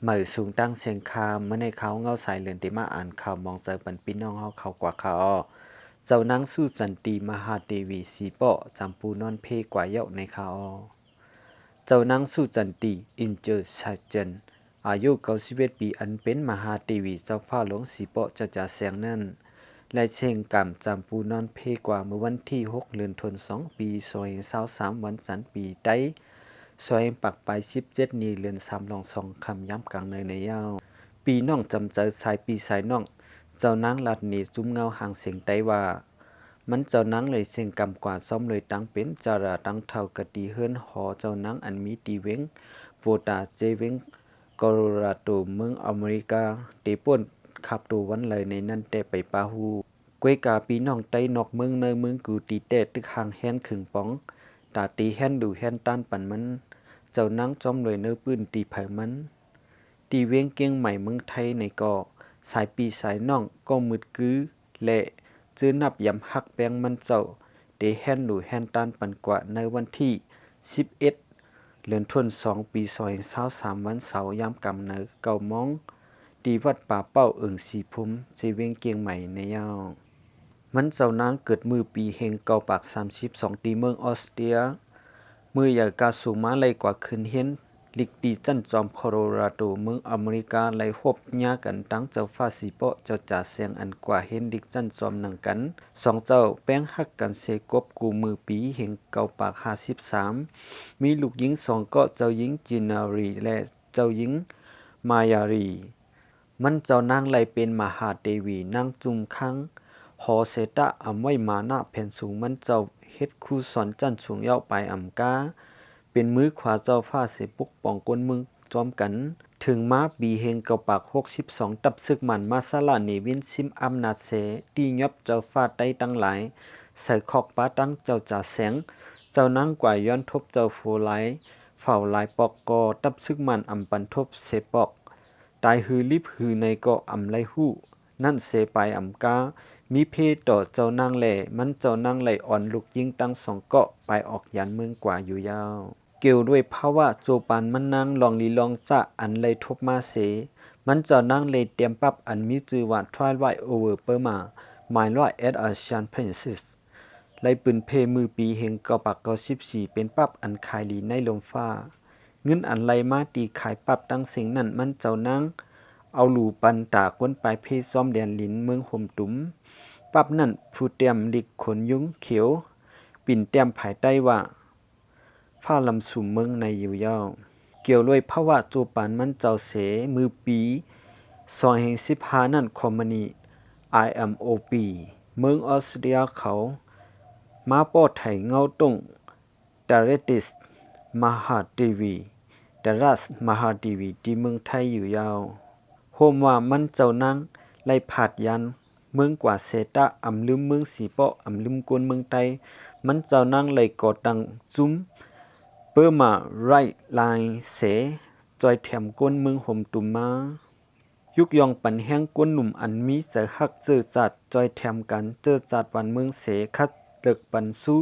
เหมือสูงตั้งเสียงคามเมื่อในเขาเงาใสเหลือนติมาอ่านข่าวมองเจอปันพี่น้องเขากว่าเขาเจ้านางสู้สันติมหาเทวีสีเปาะจำปูนอนเพกว่าเยาในเขาเจ้านางสู้สันติอินเจอร์ชาเจนอายุ91ปีอันเป็นมหาเทวีเจ้าฟ้าหลวงสีเปาะจะจ่าเสียงนั้นและเชิงกรรมจำปูนอนเพกว่าเมื่อวันที่6เดือนธันวาคมปี2023วันสันปีใต้ซอยปักไป17นี้เรือน3ลอง2คำย้ำกลางในยาวปีน้องจำเจอสายปีสายน้องเจ้านางลัดนีจุ้มเงาห่างเสียงไต้ว่ามันเจ้านางเลยเสียงกำกว่าซ้อมเลยตั้งเป็นจาราตั้งเท่ากะตีเฮิรนหอเจ้านางอันมีตีเวงโปตาเจเวงโคโลราโดเมืองอเมริกาตีป่นขับตัววันเลยในนั้นแต่ไปปาฮูกวยกาปีน้องไต้นอกเมืองในเมืองกูตีเตะตึกห่างแฮนขึงป้องตาตีแฮนดูแฮนต้านปั่นมันเจ้านางจอมเลยเนื้อปืนตีไผ่มันตีเวียงเกียงใหม่เมืองไทยในก่อสายปีสายน้องก็มืดกื้อและจื้อนับยำหักแปงมันเจ้าเดแฮนดูแฮนต้านปั่นกว่าในวันที่11เดือนธันวาคมปี2023วันเสาร์ยามกำเนิดเก่ามองตีวัดป่าเป้าเอิงสีพุ่มเจเวียงเกียงใหม่ในยาวมันเจ้านางเกิดมือปีเฮงเก่าปาก32ตีเมืองออสเตรียมือใหญ่กาสูงมาเลยกว่าคืนเห็นลิกดีจันจอมโคโลราโดเมืองอเมริกาไหลหบญากันตั้งเจ้าฟ้าสีเปาะเจ้าจ่าเสียงอันกว่าเห็นลิกจันจอมหนังกันสองเจ้าแป้งหักกันเสกบกูมือปีเห็นเก่าปาก53มีลูกหญิง2ก็เจ้าหญิงจินารีและเจ้าหญิงมายารีมันเจ้านางไหลเป็นมหาเทวีนางจุมคังหอเสตะอำไว้มานะแผ่นสูงมันเจ้าเฮ็ดคู่สอนจันสูงเย้าไปอำกาเป็นมือขวาเจ้าฟ้าเสปกป้องกวนมึงจอมกันถึงมาปีเฮงเก่าปาก62ตับซึกมันมาซาลาเนวินซิมอำนาจเสตียบเจ้าฟ้าใต้ตั้งหลายใส่ขอกป้าตั้งเจ้าจ่าแสงเจ้านางกว่าย้อนทบเจ้าโฟไลเฝ้าลายปอกกอตับซึกมันอำปันทบเสปอกตายฮือลิบฮือในก็อำไลหู้นั่นเสไปอำกามีเพศต่อเจ้านางแหล่มันเจ้านางไหลอ่อนลูกยิงตั้ง2เกาะไปออกยันเมืองกว่าอยู่ยาวเกี่ยวด้วยภาวะโจปานมันนางลองลีลองจะอันเลยทบมาเสมันเจ้านางเลยเตรียมปรับอันมีจือว่า Twilight Over Burma My Lord as a Asian Princess ไล่ปืนเพมือปีเฮงเก่าปาก94เป็นปรับอันขายลีในลมฟ้าเงินอันไรมาตีขายปรับตั้งเสียงนั่นมันเจ้านางเอาหลูปันตากวนปลายเพซ้อมแดนลินเมืองห่มตุ้มปับนั่นผู้เตรียมลิกขนยุ้งเขียวปิ่นเตรียมภายใต้ว่าฟ้าลำสุ่มเมืองในอยู่ยาวเกี่ยวด้วยภาวะโจปานมันเจ้าเสมือปี2015นั่นคอมมานี IMOP เมืองออสเตรียเขามาป้อไถเงาตงดาเรติสมหาเทวีดารัสมหาเทวีที่เมืองไทยอยู่ยาวโฮมว่ามันเจ้านางไล่ผาดยันเมืองกว่าเซตะอำลืมเมืองสีเปาะอำลืมกวนเมืองไทยมันเจ้านางไล่ก่อตังจุ้มเปิ้มาไรไลเสจอยแถมกวนเมืองห่มตุมมายุกยองปันแห้งกวนหนุ่มอันมีเสือหักเจอจัดจอยแถมกันเจอจัดวันเมืองเสคัดเลิกปันสู้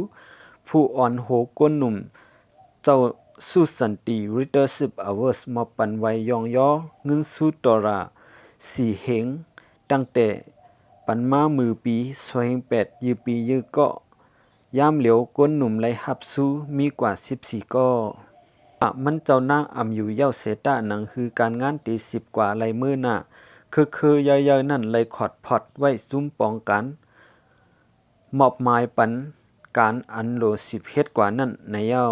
ผู้อ่อนโหกวนหนุ่มเจ้าสู้สันติริเดอร์สิบอเวอร์สมาปันไวยยองย่อเงินสู้ตอราสีเหงตั้งแต่ปันมามือปี28ยือปียือก็ย่ามเหลียวก้นหนุ่มไลหับสู้มีกว่า14ก็มันเจ้านางอำอยู่เย้าเสตะหนังคือการงานตี10กว่าไลมือหน้าคือเยอะๆนั่นไลขอดพอดไว้ซุ่มป้องกันมอบหมายปันการอันโหล10เฮ็ดกว่านั่นในเย้า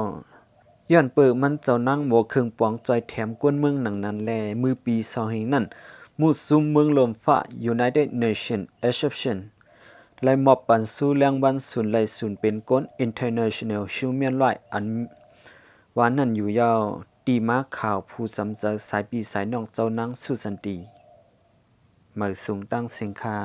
ย้อนเปิดมันเจ้านางโมเครื่องปองจอยแถมกวนเมืองหนังนั้นแลมือปี20นั่นมุดซุ่มเมืองลมฟ้า United Nations Exception ไล่มอบปันสู้แรงวันศูนย์ไล่ศูนย์เป็นก้น International Human Rights อันวานั่นอยู่ยาวตีมาข่าวผู้สำเจอสายปีสายน้องเจ้านางสุสันติหมายสูงตั้งเสียงคา